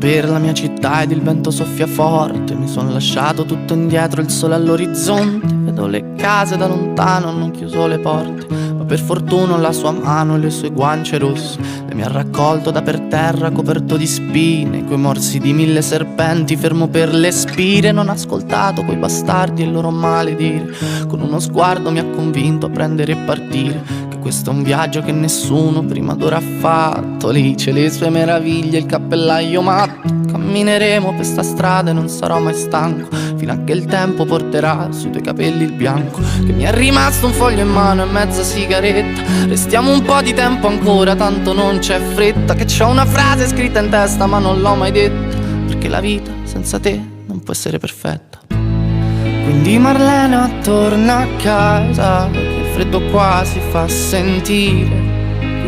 per la mia città ed il vento soffia forte. Mi son lasciato tutto indietro, il sole all'orizzonte. Vedo le case da lontano, hanno chiuso le porte, ma per fortuna la sua mano e le sue guance rosse le mi ha raccolto da per terra coperto di spine, coi morsi di 1000 serpenti, fermo per le spire. Non ho ascoltato quei bastardi e il loro maledire, con uno sguardo mi ha convinto a prendere e partire, che questo è un viaggio che nessuno prima d'ora ha fatto. Lì c'è le sue meraviglie, il cappellaio matto. Cammineremo per sta strada e non sarò mai stanco, fino a che il tempo porterà sui tuoi capelli il bianco. Che mi è rimasto un foglio in mano e mezza sigaretta. Restiamo un po' di tempo ancora, tanto non c'è fretta. Che c'ho una frase scritta in testa ma non l'ho mai detta, perché la vita senza te non può essere perfetta. Quindi Marlena torna a casa, che il freddo qua si fa sentire.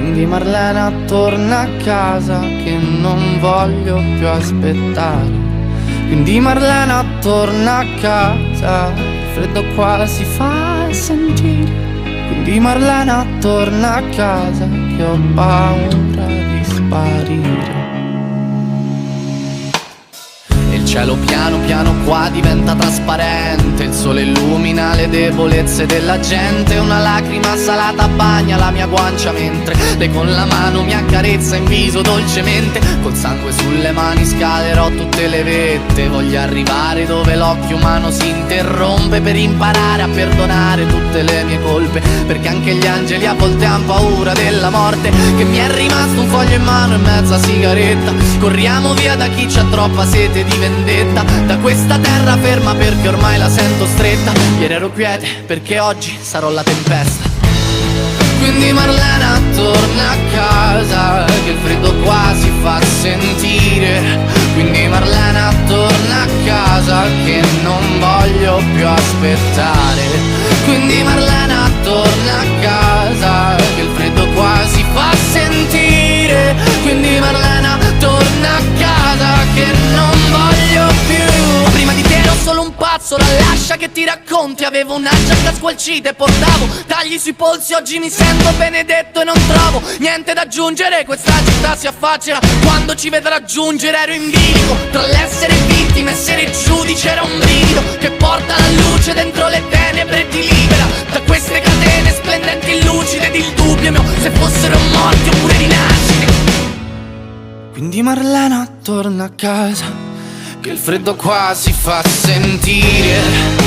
Quindi Marlena torna a casa, che non voglio più aspettare. Quindi Marlena torna a casa, il freddo qua si fa sentire. Quindi Marlena torna a casa, che ho paura di sparire. Il cielo piano piano qua diventa trasparente, il sole illumina le debolezze della gente. Una lacrima salata bagna la mia guancia mentre lei con la mano mi accarezza in viso dolcemente. Col sangue sulle mani scalerò tutte le vette, voglio arrivare dove l'occhio umano si interrompe, per imparare a perdonare tutte le mie colpe, perché anche gli angeli a volte han paura della morte. Che mi è rimasto un foglio in mano e mezza sigaretta, corriamo via da chi c'ha troppa sete di vendetta, da questa terra ferma perché ormai la sento stretta. Ieri ero quiete perché oggi sarò la tempesta. Quindi Marlena torna a casa, che il freddo qua si fa sentire. Quindi Marlena torna a casa, che non voglio più aspettare. Quindi Marlena torna a casa, che il freddo qua si fa sentire. Quindi Marlena torna a casa, che non voglio più. Prima di te ero solo un pazzo, la lascia che ti racconti. Avevo una giacca squalcita e portavo tagli sui polsi. Oggi mi sento benedetto e non trovo niente da aggiungere. Questa città si affaccerà quando ci vedrà giungere. Ero in bilico tra l'essere vittima e essere giudice. Era un brivido che porta la luce dentro le tenebre e ti libera da queste catene splendenti, lucide ed il dubbio mio se fossero morti oppure rinascite. Quindi Marlena torna a casa, che il freddo qua si fa sentire.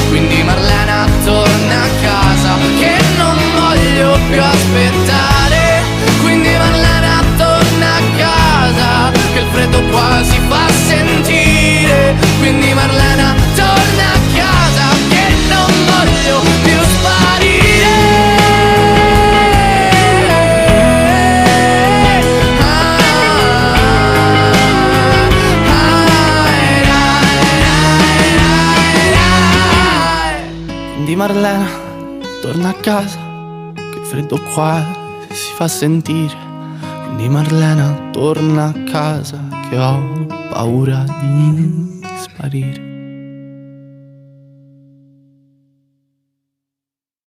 Quindi Marlena torna a casa, che non voglio più aspettare. Quindi Marlena torna a casa, che il freddo qua si fa sentire. Quindi Marlena torna a casa, che non voglio più sparire. Quindi Marlena torna a casa, che il freddo qua si fa sentire. Quindi Marlena torna a casa, che ho paura di sparire.